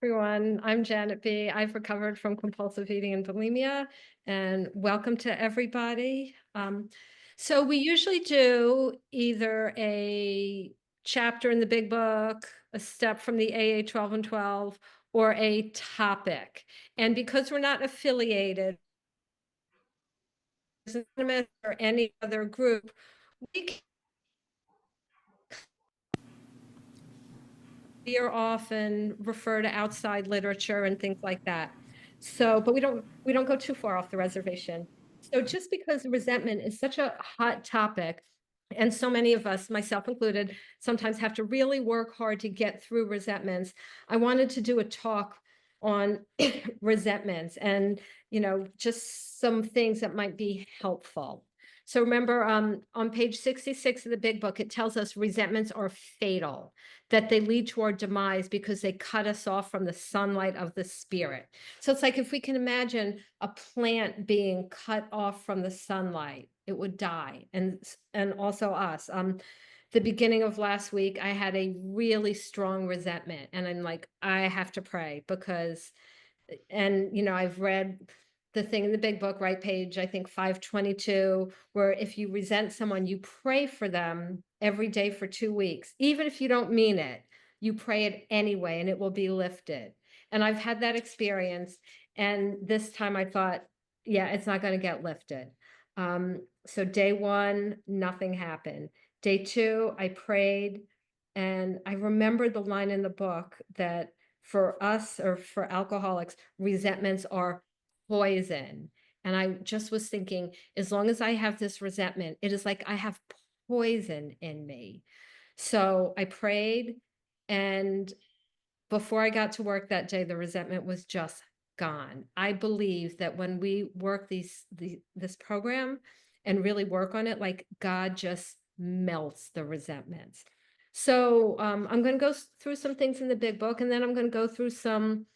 Everyone. I'm Janet B. I've recovered from compulsive eating and bulimia, and welcome to everybody. So we usually do either a chapter in the big book, a step from the AA 12 and 12, or a topic. And because we're not affiliated or any other group, we can veer off and refer to outside literature and things like that. So, but we don't go too far off the reservation. So just because resentment is such a hot topic, and so many of us, myself included, sometimes have to really work hard to get through resentments, I wanted to do a talk on resentments and, just some things that might be helpful. So remember, on page 66 of the big book, it tells us resentments are fatal, that they lead to our demise because they cut us off from the sunlight of the spirit. So it's like if we can imagine a plant being cut off from the sunlight, it would die. And also us. The beginning of last week, I had a really strong resentment, and I'm like, I have to pray because, and I've read the thing in the big book, right? Page, I think 522, where if you resent someone, you pray for them every day for 2 weeks. Even if you don't mean it, you pray it anyway, and it will be lifted. And I've had that experience. And this time I thought, yeah, it's not going to get lifted. So day one, nothing happened. Day two, I prayed, and I remembered the line in the book that for us, or for alcoholics, resentments are poison. And I just was thinking, as long as I have this resentment, it is like I have poison in me. So I prayed, and before I got to work that day, the resentment was just gone. I believe that when we work this program and really work on it, like God just melts the resentments. So I'm going to go through some things in the big book, and then I'm going to go through some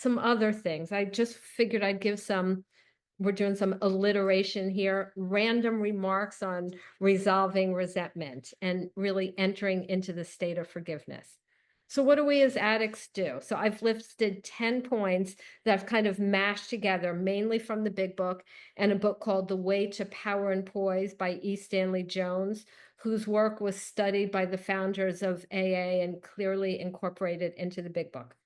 other things. I just figured I'd give some. We're doing some alliteration here, random remarks on resolving resentment and really entering into the state of forgiveness. So what do we as addicts do? So I've listed 10 points that I've kind of mashed together, mainly from the big book and a book called The Way to Power and Poise by E. Stanley Jones, whose work was studied by the founders of AA and clearly incorporated into the big book.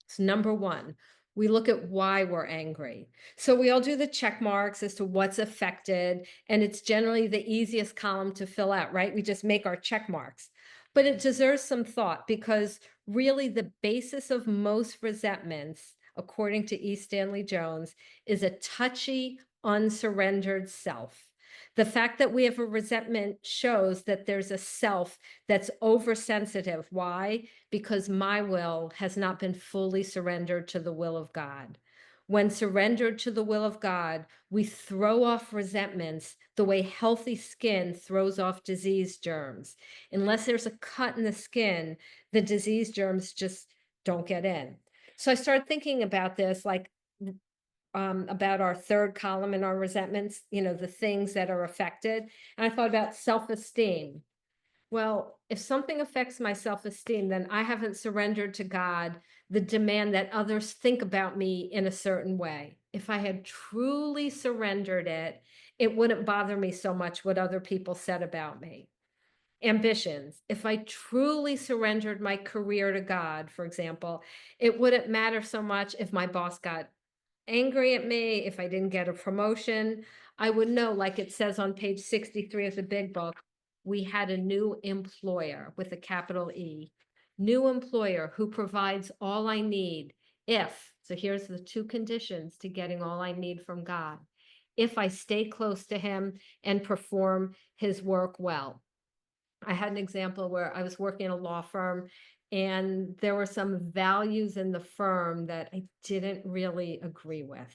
So number one, we look at why we're angry. So we all do the check marks as to what's affected, and it's generally the easiest column to fill out, right? We just make our check marks. But it deserves some thought, because really the basis of most resentments, according to E. Stanley Jones, is a touchy, unsurrendered self. The fact that we have a resentment shows that there's a self that's oversensitive. Why? Because my will has not been fully surrendered to the will of God. When surrendered to the will of God, we throw off resentments the way healthy skin throws off disease germs. Unless there's a cut in the skin, the disease germs just don't get in. So I started thinking about this, like about our third column in our resentments, the things that are affected. And I thought about self-esteem. Well, if something affects my self-esteem, then I haven't surrendered to God the demand that others think about me in a certain way. If I had truly surrendered it, it wouldn't bother me so much what other people said about me. Ambitions. If I truly surrendered my career to God, for example, it wouldn't matter so much if my boss got angry at me, if I didn't get a promotion. I would know, like it says on page 63 of the big book, we had a new employer with a capital E, new employer who provides all I need if, so here's the two conditions to getting all I need from God, if I stay close to him and perform his work well. I had an example where I was working in a law firm, and there were some values in the firm that I didn't really agree with.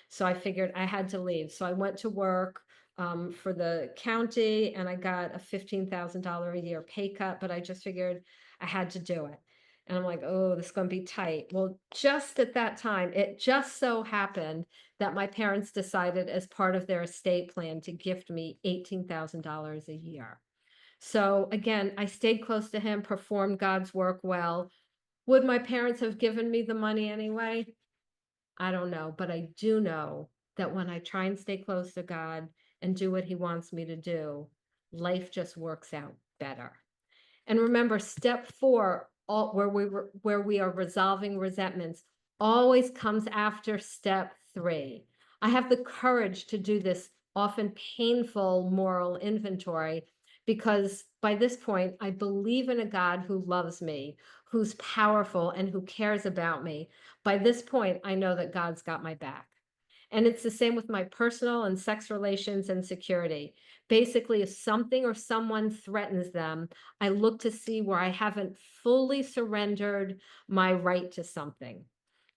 So I figured I had to leave. So I went to work for the county, and I got a $15,000 a year pay cut, but I just figured I had to do it. And I'm like, oh, this is going to be tight. Well, just at that time, it just so happened that my parents decided, as part of their estate plan, to gift me $18,000 a year. So again, I stayed close to him, performed God's work well. Would my parents have given me the money anyway? I don't know, but I do know that when I try and stay close to God and do what he wants me to do, life just works out better. And remember, step 4, where we are resolving resentments, always comes after step 3. I have the courage to do this often painful moral inventory because by this point, I believe in a God who loves me, who's powerful, and who cares about me. By this point, I know that God's got my back. And it's the same with my personal and sex relations and security. Basically, if something or someone threatens them, I look to see where I haven't fully surrendered my right to something.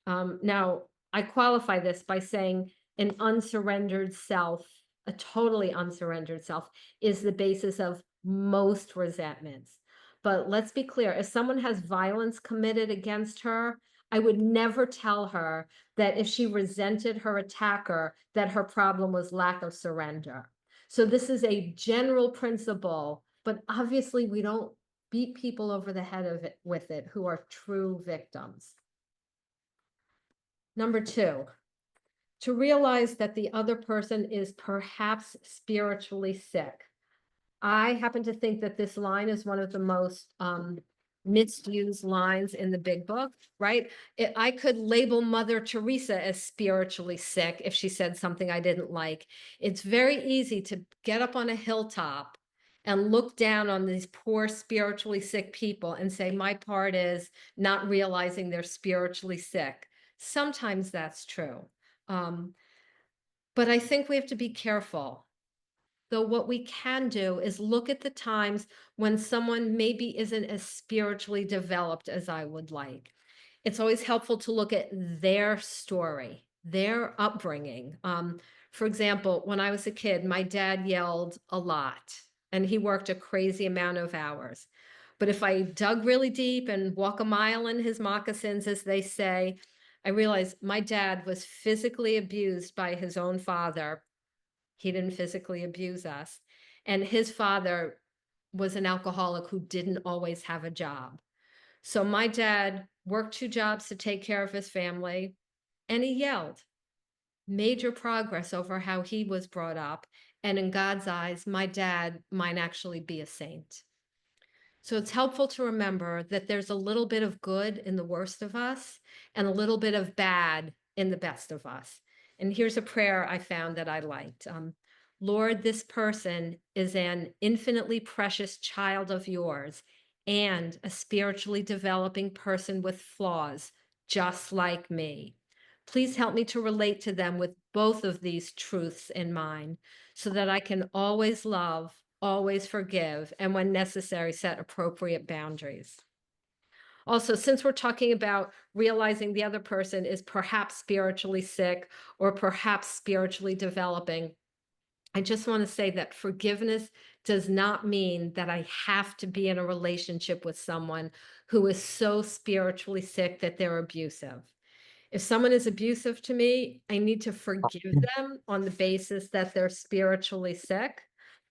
Now, I qualify this by saying an unsurrendered self, a totally unsurrendered self, is the basis of most resentments. But let's be clear, if someone has violence committed against her, I would never tell her that if she resented her attacker, that her problem was lack of surrender. So this is a general principle, but obviously we don't beat people over the head of it with it who are true victims. Number 2, to realize that the other person is perhaps spiritually sick. I happen to think that this line is one of the most misused lines in the big book, right? I could label Mother Teresa as spiritually sick if she said something I didn't like. It's very easy to get up on a hilltop and look down on these poor spiritually sick people and say, my part is not realizing they're spiritually sick. Sometimes that's true. Um, but I think we have to be careful. Though what we can do is look at the times when someone maybe isn't as spiritually developed as I would like. It's always helpful to look at their story, their upbringing. For example, when I was a kid, my dad yelled a lot and he worked a crazy amount of hours. But if I dug really deep and walk a mile in his moccasins, as they say, I realized my dad was physically abused by his own father. He didn't physically abuse us. And his father was an alcoholic who didn't always have a job. So my dad worked 2 jobs to take care of his family, and he yelled. Major progress over how he was brought up. And in God's eyes, my dad might actually be a saint. So it's helpful to remember that there's a little bit of good in the worst of us and a little bit of bad in the best of us. And here's a prayer I found that I liked. Lord, this person is an infinitely precious child of yours and a spiritually developing person with flaws, just like me. Please help me to relate to them with both of these truths in mind so that I can always love, always forgive, and when necessary, set appropriate boundaries. Also, since we're talking about realizing the other person is perhaps spiritually sick or perhaps spiritually developing, I just want to say that forgiveness does not mean that I have to be in a relationship with someone who is so spiritually sick that they're abusive. If someone is abusive to me, I need to forgive them on the basis that they're spiritually sick,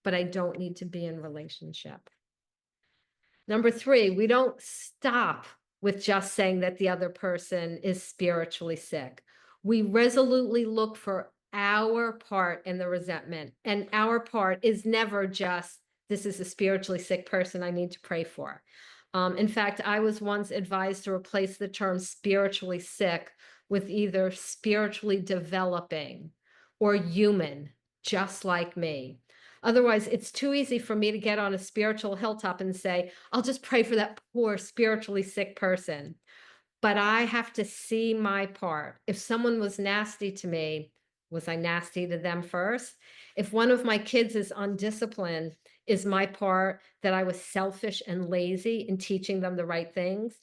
but I don't need to be in relationship. Number 3, we don't stop with just saying that the other person is spiritually sick. We resolutely look for our part in the resentment, and our part is never just, this is a spiritually sick person I need to pray for. In fact, I was once advised to replace the term spiritually sick with either spiritually developing or human, just like me. Otherwise, it's too easy for me to get on a spiritual hilltop and say, I'll just pray for that poor spiritually sick person. But I have to see my part. If someone was nasty to me, was I nasty to them first? If one of my kids is undisciplined, is my part that I was selfish and lazy in teaching them the right things?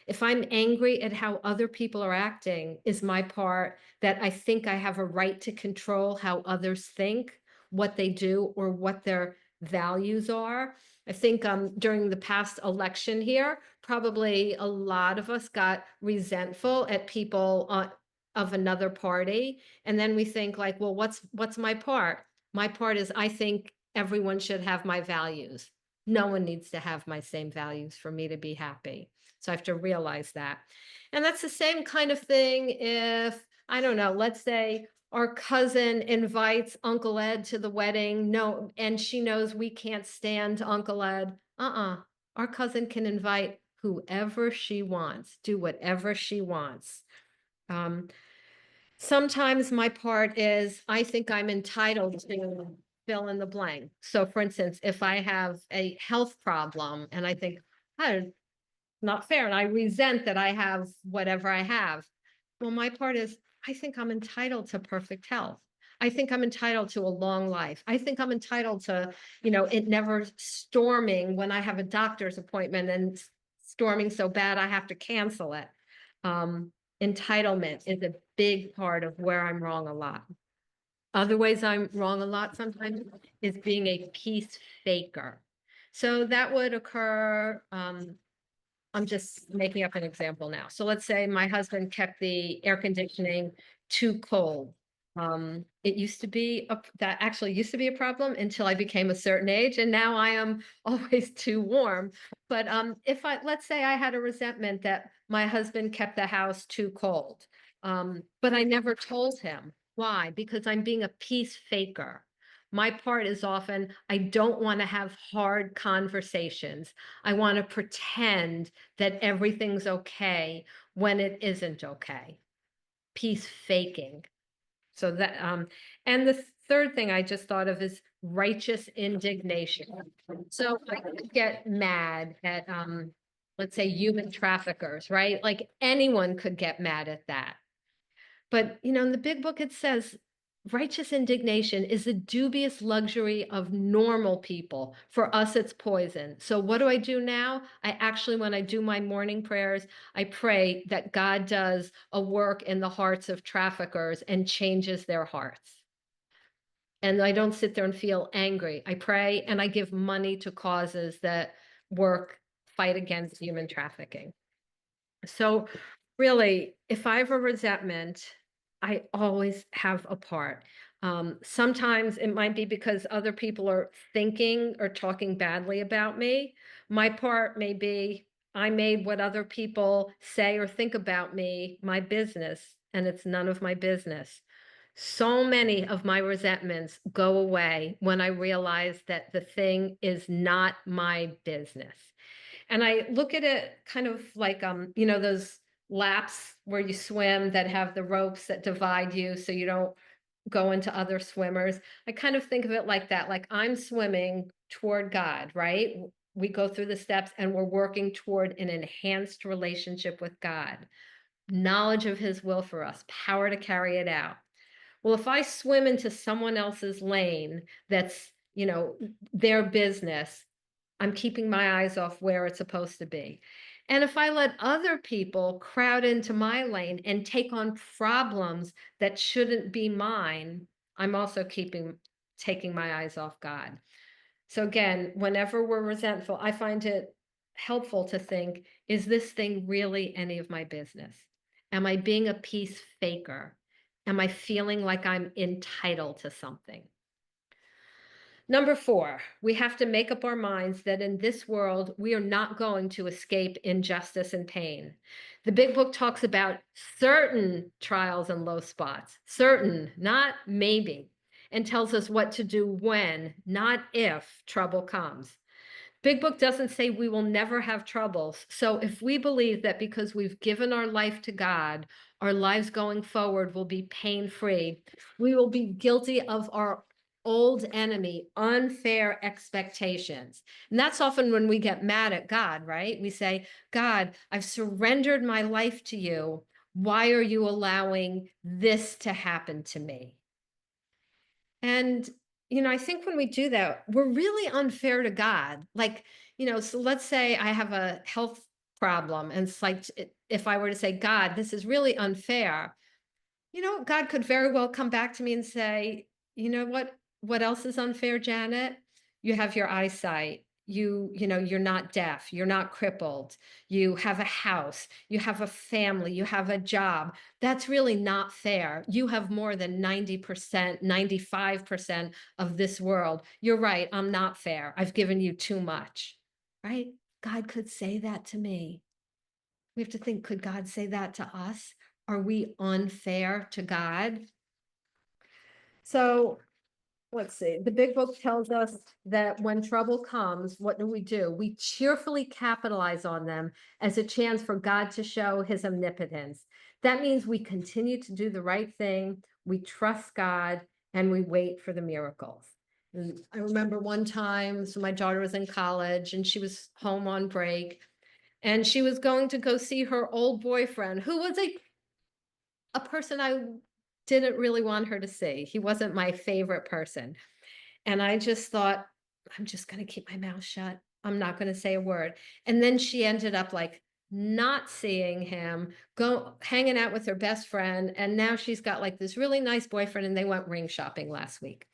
If I'm angry at how other people are acting, is my part that I think I have a right to control how others think, what they do, or what their values are? I think during the past election here, probably a lot of us got resentful at people of another party. And then we think like, well, what's my part? My part is I think everyone should have my values. No one needs to have my same values for me to be happy. So I have to realize that. And that's the same kind of thing if, I don't know, let's say our cousin invites Uncle Ed to the wedding. No, and she knows we can't stand Uncle Ed. Our cousin can invite whoever she wants, do whatever she wants. Um, Sometimes my part is I think I'm entitled to fill in the blank. So for instance, if I have a health problem and I think, oh, not fair, and I resent that I have whatever I have. Well, my part is I think I'm entitled to perfect health. I think I'm entitled to a long life. I think I'm entitled to, it never storming when I have a doctor's appointment and storming so bad I have to cancel it. Um, Entitlement is a big part of where I'm wrong a lot. Other ways I'm wrong a lot sometimes is being a peace faker. So that would occur. I'm just making up an example now. So let's say my husband kept the air conditioning too cold. It used to be that actually used to be a problem until I became a certain age, and now I am always too warm. But if let's say I had a resentment that my husband kept the house too cold, but I never told him. Why? Because I'm being a peace faker. My part is often I don't want to have hard conversations. I want to pretend that everything's okay when it isn't okay. Peace faking. So that, and the third thing I just thought of is righteous indignation. So I could get mad at, let's say human traffickers, right? Like anyone could get mad at that. But, in the big book, it says righteous indignation is a dubious luxury of normal people. For us, it's poison. So, what do I do now? I actually, when I do my morning prayers, I pray that God does a work in the hearts of traffickers and changes their hearts. And I don't sit there and feel angry. I pray and I give money to causes that fight against human trafficking. So really, if I have a resentment, I always have a part. Sometimes it might be because other people are thinking or talking badly about me. My part may be I made what other people say or think about me my business, and it's none of my business. So many of my resentments go away when I realize that the thing is not my business. And I look at it kind of like, those laps where you swim that have the ropes that divide you so you don't go into other swimmers. I kind of think of it like that, like I'm swimming toward God, right? We go through the steps and we're working toward an enhanced relationship with God, knowledge of his will for us, power to carry it out. Well, if I swim into someone else's lane that's, their business, I'm keeping my eyes off where it's supposed to be. And if I let other people crowd into my lane and take on problems that shouldn't be mine, I'm also taking my eyes off God. So again, whenever we're resentful, I find it helpful to think, is this thing really any of my business? Am I being a peace faker? Am I feeling like I'm entitled to something? Number four, we have to make up our minds that in this world, we are not going to escape injustice and pain. The big book talks about certain trials and low spots, certain, not maybe, and tells us what to do when, not if, trouble comes. Big book doesn't say we will never have troubles. So if we believe that because we've given our life to God, our lives going forward will be pain-free, we will be guilty of our old enemy, unfair expectations. And that's often when we get mad at God, right? We say, God, I've surrendered my life to you. Why are you allowing this to happen to me? And, I think when we do that, we're really unfair to God. Like, so let's say I have a health problem, and it's like, if I were to say, God, this is really unfair, God could very well come back to me and say, you know what else is unfair, Janet? You have your eyesight. You're not deaf, you're not crippled, you have a house, you have a family, you have a job. That's really not fair. You have more than 90%, 95% of this world. You're right, I'm not fair. I've given you too much, right? God could say that to me. We have to think, could God say that to us? Are we unfair to God? So let's see. The big book tells us that when trouble comes, what do? We cheerfully capitalize on them as a chance for God to show his omnipotence. That means we continue to do the right thing, we trust God, and we wait for the miracles. And I remember one time, so my daughter was in college and she was home on break, and she was going to go see her old boyfriend, who was a person I didn't really want her to see. He wasn't my favorite person. And I just thought, I'm just going to keep my mouth shut. I'm not going to say a word. And then she ended up like not seeing him, go hanging out with her best friend. And now she's got like this really nice boyfriend, and they went ring shopping last week.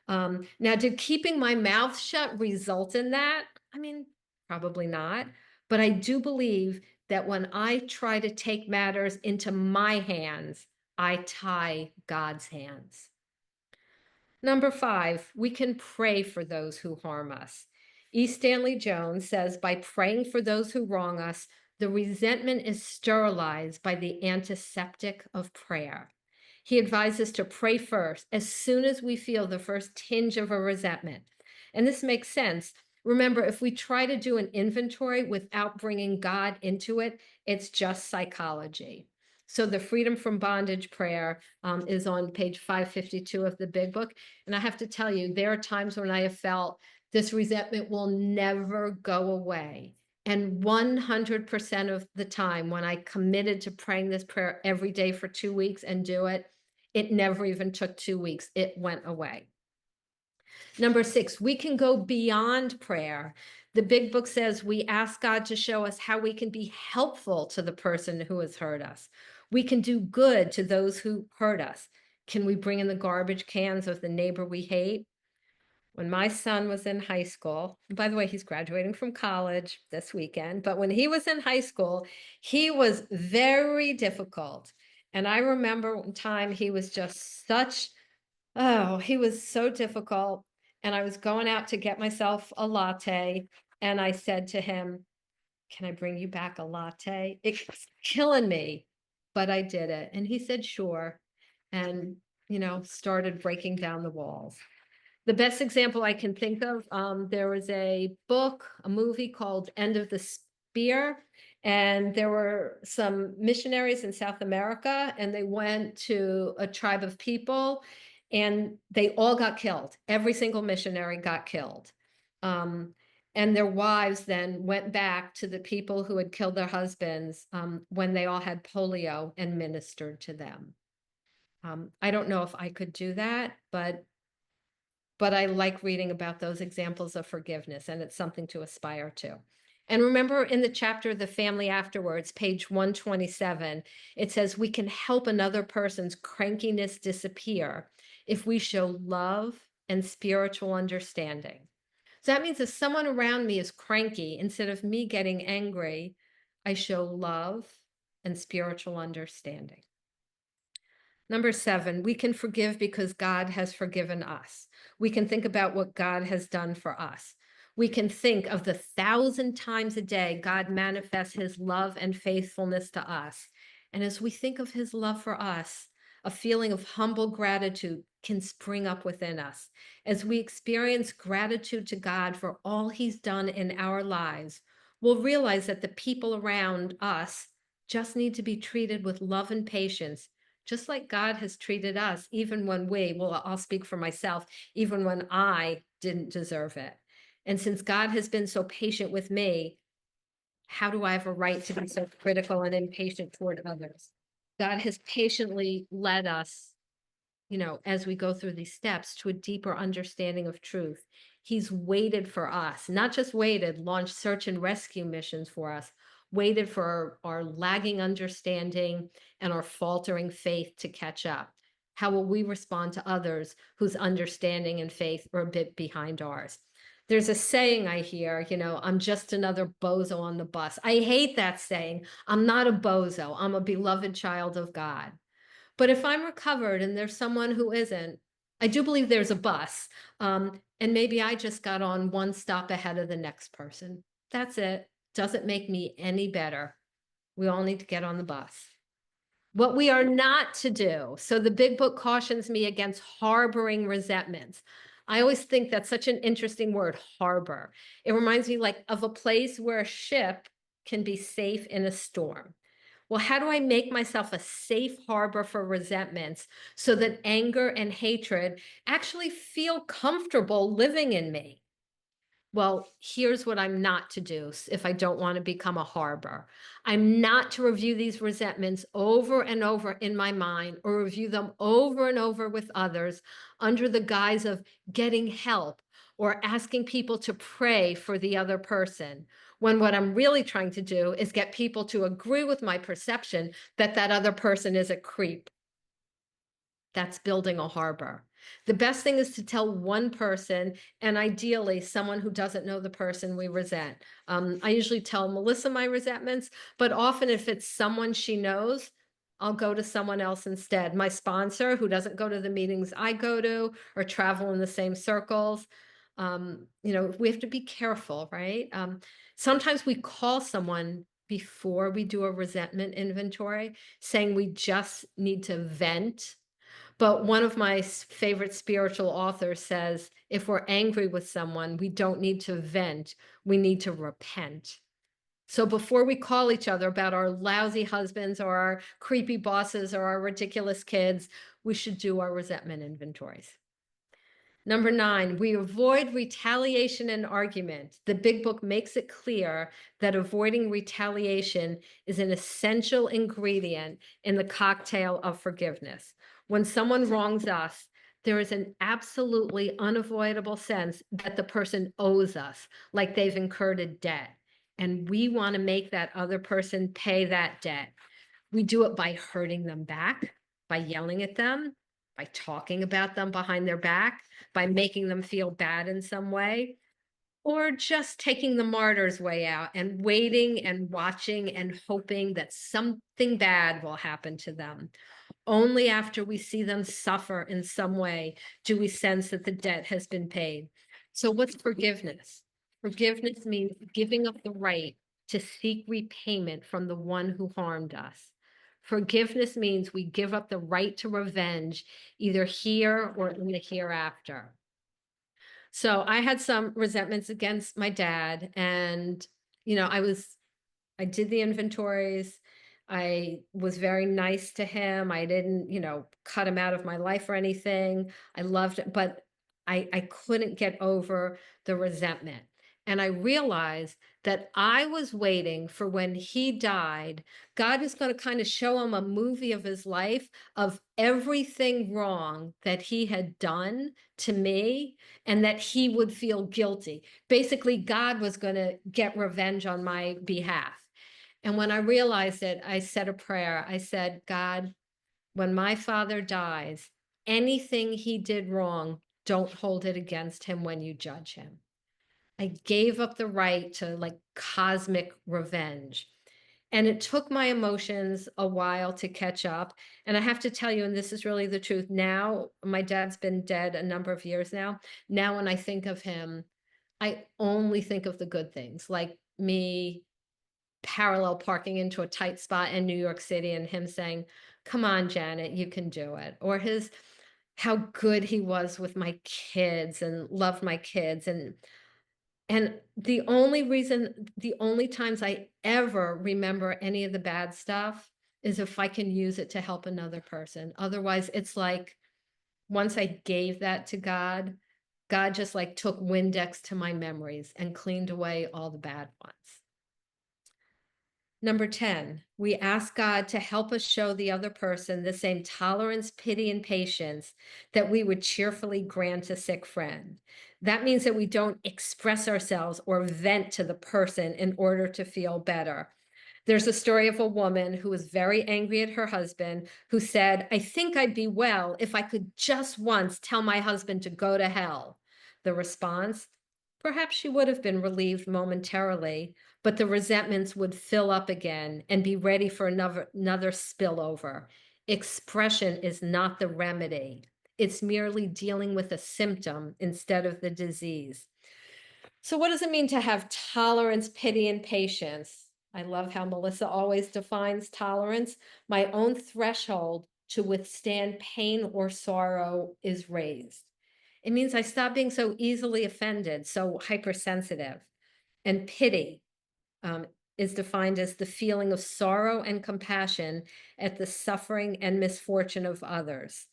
Now, did keeping my mouth shut result in that? I mean, probably not. But I do believe that when I try to take matters into my hands, I tie God's hands. Number 5, we can pray for those who harm us. E. Stanley Jones says, by praying for those who wrong us, the resentment is sterilized by the antiseptic of prayer. He advises to pray first as soon as we feel the first tinge of a resentment. And this makes sense. Remember, if we try to do an inventory without bringing God into it, it's just psychology. So the freedom from bondage prayer is on page 552 of the big book. And I have to tell you, there are times when I have felt this resentment will never go away. And 100% of the time, when I committed to praying this prayer every day for 2 weeks and do it, it never even took 2 weeks. It went away. Number 6, we can go beyond prayer. The big book says we ask God to show us how we can be helpful to the person who has hurt us. We can do good to those who hurt us. Can we bring in the garbage cans of the neighbor we hate? When my son was in high school, by the way, he's graduating from college this weekend, but when he was in high school, he was very difficult. And I remember one time he was just he was so difficult. And I was going out to get myself a latte. And I said to him, can I bring you back a latte? It's killing me, but I did it. And he said, sure. And, started breaking down the walls. The best example I can think of, there was a movie called End of the Spear, and there were some missionaries in South America, and they went to a tribe of people, and they all got killed. Every single missionary got killed. Um, and their wives then went back to the people who had killed their husbands when they all had polio and ministered to them. I don't know if I could do that, but I like reading about those examples of forgiveness, and it's something to aspire to. And remember in the chapter, The Family Afterwards, page 127, it says we can help another person's crankiness disappear if we show love and spiritual understanding. So that means if someone around me is cranky, instead of me getting angry, I show love and spiritual understanding. Number 7, we can forgive because God has forgiven us. We can think about what God has done for us. We can think of the 1,000 times a day God manifests his love and faithfulness to us. And as we think of his love for us, a feeling of humble gratitude can spring up within us. As we experience gratitude to God for all he's done in our lives, we'll realize that the people around us just need to be treated with love and patience, just like God has treated us, even when I'll speak for myself, even when I didn't deserve it. And since God has been so patient with me, how do I have a right to be so critical and impatient toward others? God has patiently led us, as we go through these steps to a deeper understanding of truth. He's waited for us, not just waited, launched search and rescue missions for us, waited for our lagging understanding and our faltering faith to catch up. How will we respond to others whose understanding and faith are a bit behind ours? There's a saying I hear, I'm just another bozo on the bus. I hate that saying. I'm not a bozo. I'm a beloved child of God. But if I'm recovered and there's someone who isn't, I do believe there's a bus. And maybe I just got on one stop ahead of the next person. That's it. Doesn't make me any better. We all need to get on the bus. What we are not to do. So the big book cautions me against harboring resentments. I always think that's such an interesting word, harbor. It reminds me like of a place where a ship can be safe in a storm. Well, how do I make myself a safe harbor for resentments so that anger and hatred actually feel comfortable living in me? Well, here's what I'm not to do if I don't want to become a harbor. I'm not to review these resentments over and over in my mind or review them over and over with others under the guise of getting help or asking people to pray for the other person. When what I'm really trying to do is get people to agree with my perception that that other person is a creep. That's building a harbor. The best thing is to tell one person, and ideally someone who doesn't know the person we resent. I usually tell Melissa my resentments, but often if it's someone she knows, I'll go to someone else instead. My sponsor, who doesn't go to the meetings I go to or travel in the same circles. We have to be careful, right? Sometimes we call someone before we do a resentment inventory, saying we just need to vent. But one of my favorite spiritual authors says, if we're angry with someone, we don't need to vent, we need to repent. So before we call each other about our lousy husbands or our creepy bosses or our ridiculous kids, we should do our resentment inventories. Number 9, we avoid retaliation and argument. The big book makes it clear that avoiding retaliation is an essential ingredient in the cocktail of forgiveness. When someone wrongs us, there is an absolutely unavoidable sense that the person owes us, like they've incurred a debt. And we want to make that other person pay that debt. We do it by hurting them back, by yelling at them, by talking about them behind their back, by making them feel bad in some way, or just taking the martyr's way out and waiting and watching and hoping that something bad will happen to them. Only after we see them suffer in some way do we sense that the debt has been paid. So what's forgiveness? Forgiveness means giving up the right to seek repayment from the one who harmed us. Forgiveness means we give up the right to revenge, either here or in the hereafter. So I had some resentments against my dad, and I did the inventories. I was very nice to him. I didn't, cut him out of my life or anything. I loved it, but I couldn't get over the resentment. And I realized that I was waiting for when he died, God was going to kind of show him a movie of his life of everything wrong that he had done to me and that he would feel guilty. Basically, God was going to get revenge on my behalf. And when I realized it, I said a prayer. I said, God, when my father dies, anything he did wrong, don't hold it against him when you judge him. I gave up the right to like cosmic revenge. And it took my emotions a while to catch up. And I have to tell you, and this is really the truth, now my dad's been dead a number of years now. Now, when I think of him, I only think of the good things, like me parallel parking into a tight spot in New York City and him saying, come on, Janet, you can do it. Or how good he was with my kids and loved my kids. And the only times I ever remember any of the bad stuff is if I can use it to help another person. Otherwise, it's like once I gave that to God, God just like took Windex to my memories and cleaned away all the bad ones. Number 10, we ask God to help us show the other person the same tolerance, pity, and patience that we would cheerfully grant a sick friend. That means that we don't express ourselves or vent to the person in order to feel better. There's a story of a woman who was very angry at her husband who said, I think I'd be well if I could just once tell my husband to go to hell. The response, perhaps she would have been relieved momentarily, but the resentments would fill up again and be ready for another spillover. Expression is not the remedy. It's merely dealing with a symptom instead of the disease. So what does it mean to have tolerance, pity, and patience? I love how Melissa always defines tolerance. My own threshold to withstand pain or sorrow is raised. It means I stop being so easily offended, so hypersensitive. And pity um, is defined as the feeling of sorrow and compassion at the suffering and misfortune of others.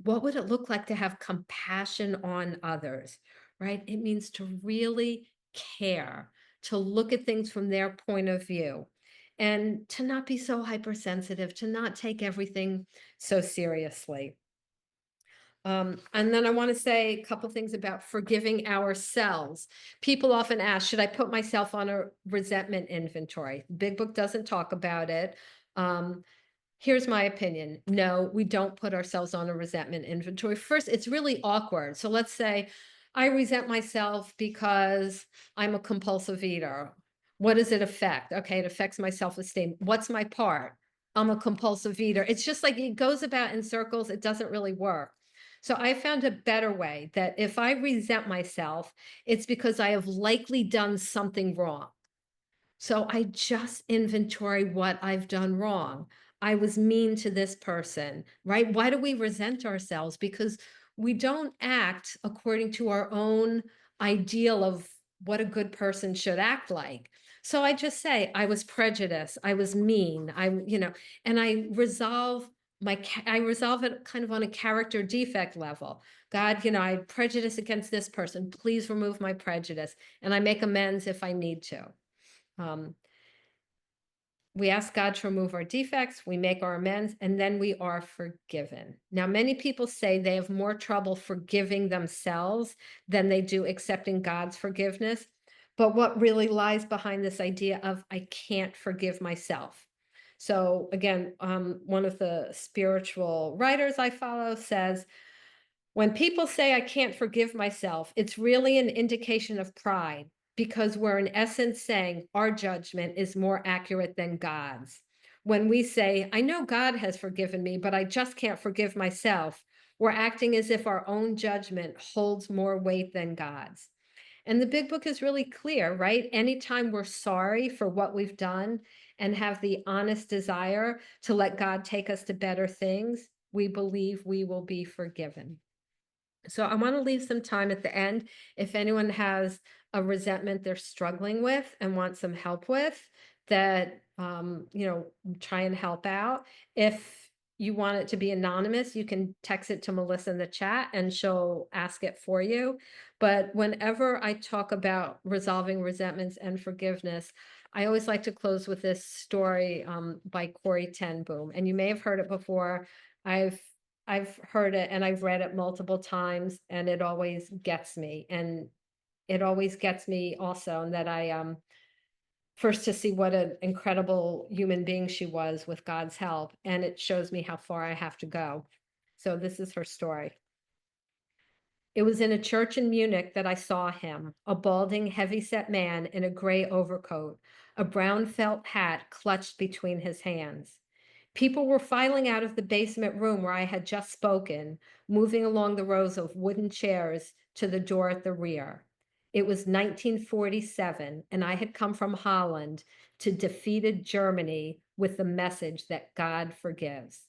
What would it look like to have compassion on others, right? It means to really care, to look at things from their point of view, and to not be so hypersensitive, to not take everything so seriously. And then I want to say a couple things about forgiving ourselves. People often ask, should I put myself on a resentment inventory? Big Book doesn't talk about it. Um, Here's my opinion. No, we don't put ourselves on a resentment inventory. First, it's really awkward. So let's say I resent myself because I'm a compulsive eater. What does it affect? Okay, it affects my self-esteem. What's my part? I'm a compulsive eater. It's just like it goes about in circles. It doesn't really work. So I found a better way that if I resent myself, it's because I have likely done something wrong. So I just inventory what I've done wrong. I was mean to this person, right? Why do we resent ourselves? Because we don't act according to our own ideal of what a good person should act like. So I just say, I was prejudiced, I was mean, and I resolve it kind of on a character defect level. God, I had prejudice against this person. Please remove my prejudice. And I make amends if I need to. Um, we ask God to remove our defects, we make our amends, and then we are forgiven. Now, many people say they have more trouble forgiving themselves than they do accepting God's forgiveness. But what really lies behind this idea of I can't forgive myself? So, again, one of the spiritual writers I follow says, when people say I can't forgive myself, it's really an indication of pride because we're in essence saying our judgment is more accurate than God's. When we say, I know God has forgiven me, but I just can't forgive myself, we're acting as if our own judgment holds more weight than God's. And the big book is really clear, right? Anytime we're sorry for what we've done and have the honest desire to let God take us to better things, we believe we will be forgiven. So I want to leave some time at the end. If anyone has a resentment they're struggling with and want some help with, that try and help out. If you want it to be anonymous, you can text it to Melissa in the chat and she'll ask it for you. But whenever I talk about resolving resentments and forgiveness, I always like to close with this story by Corrie ten Boom. And you may have heard it before. I've I've heard it and I've read it multiple times and it always gets me. And it always gets me also in that I first to see what an incredible human being she was with God's help. And it shows me how far I have to go. So this is her story. It was in a church in Munich that I saw him, a balding, heavy-set man in a gray overcoat, a brown felt hat clutched between his hands. People were filing out of the basement room where I had just spoken, moving along the rows of wooden chairs to the door at the rear. It was 1947, and I had come from Holland to defeated Germany with the message that God forgives.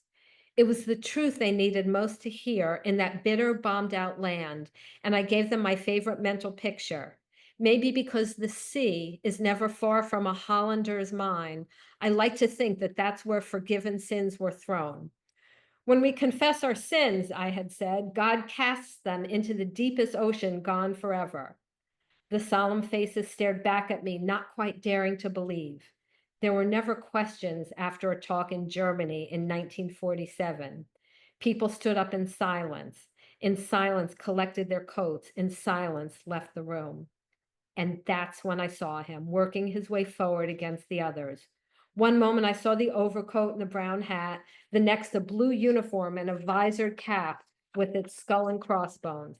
It was the truth they needed most to hear in that bitter, bombed out land, and I gave them my favorite mental picture. Maybe because the sea is never far from a Hollander's mind, I like to think that that's where forgiven sins were thrown. When we confess our sins, I had said, God casts them into the deepest ocean, gone forever. The solemn faces stared back at me, not quite daring to believe. There were never questions after a talk in Germany in 1947. People stood up in silence collected their coats, in silence left the room. And that's when I saw him working his way forward against the others. One moment I saw the overcoat and the brown hat, the next a blue uniform and a visored cap with its skull and crossbones.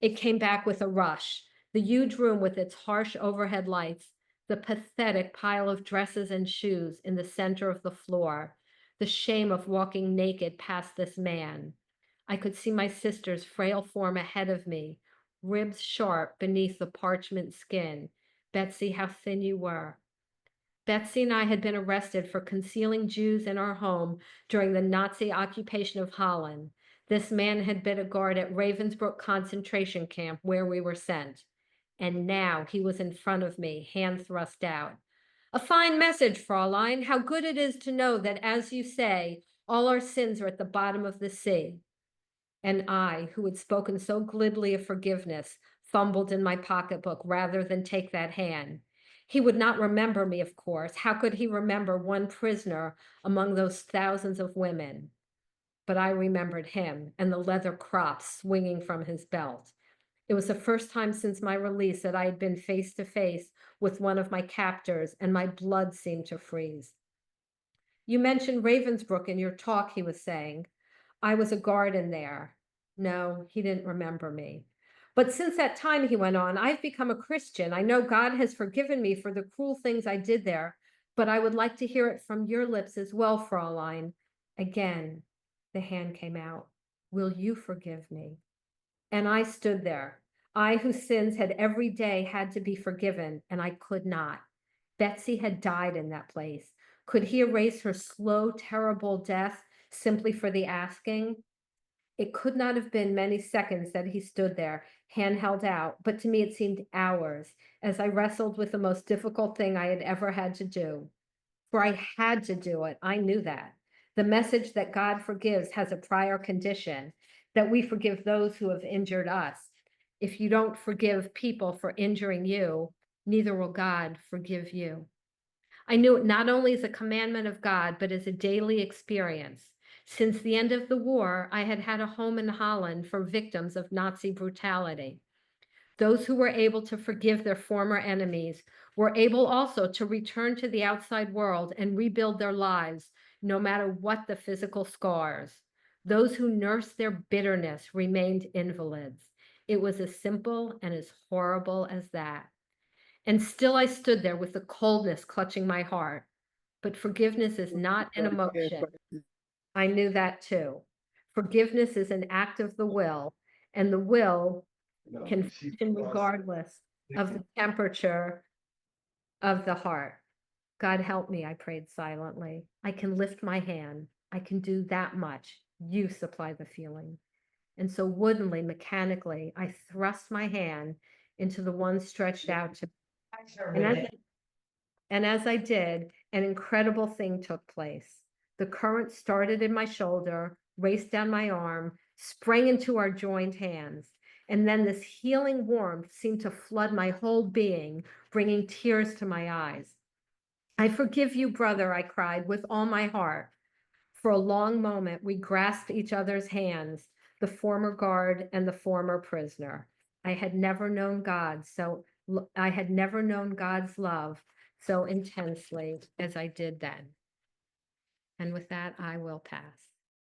It came back with a rush. The huge room with its harsh overhead lights, the pathetic pile of dresses and shoes in the center of the floor, the shame of walking naked past this man. I could see my sister's frail form ahead of me, ribs sharp beneath the parchment skin. Betsy, how thin you were. Betsy and I had been arrested for concealing Jews in our home during the Nazi occupation of Holland. This man had been a guard at Ravensbrück concentration camp where we were sent. And now he was in front of me, hand thrust out. A fine message, Fraulein. How good it is to know that, as you say, all our sins are at the bottom of the sea. And I, who had spoken so glibly of forgiveness, fumbled in my pocketbook rather than take that hand. He would not remember me, of course. How could he remember one prisoner among those thousands of women? But I remembered him and the leather crops swinging from his belt. It was the first time since my release that I had been face to face with one of my captors, and my blood seemed to freeze. You mentioned Ravensbrück in your talk, he was saying. I was a guard in there. No, he didn't remember me. But since that time, he went on, I've become a Christian. I know God has forgiven me for the cruel things I did there, but I would like to hear it from your lips as well, Fraulein. Again, the hand came out. Will you forgive me? And I stood there, I whose sins had every day had to be forgiven, and I could not. Betsy had died in that place. Could he erase her slow, terrible death simply for the asking? It could not have been many seconds that he stood there, hand held out, but to me it seemed hours as I wrestled with the most difficult thing I had ever had to do. For I had to do it. I knew that. The message that God forgives has a prior condition, that we forgive those who have injured us. If you don't forgive people for injuring you, neither will God forgive you. I knew it not only as a commandment of God, but as a daily experience. Since the end of the war, I had had a home in Holland for victims of Nazi brutality. Those who were able to forgive their former enemies were able also to return to the outside world and rebuild their lives, no matter what the physical scars. Those who nursed their bitterness remained invalids. It was as simple and as horrible as that. And still I stood there with the coldness clutching my heart. But forgiveness is not an emotion. I knew that too. Forgiveness is an act of the will, and the will can function regardless of the temperature of the heart. God help me, I prayed silently. I can lift my hand. I can do that much. You supply the feeling. And so woodenly, mechanically, I thrust my hand into the one stretched out to me. And as I did, an incredible thing took place. The current started in my shoulder, raced down my arm, sprang into our joined hands. And then this healing warmth seemed to flood my whole being, bringing tears to my eyes. I forgive you, brother, I cried with all my heart. For a long moment, we grasped each other's hands, the former guard and the former prisoner. I had never known God, so I had never known God's love so intensely as I did then. And with that, I will pass.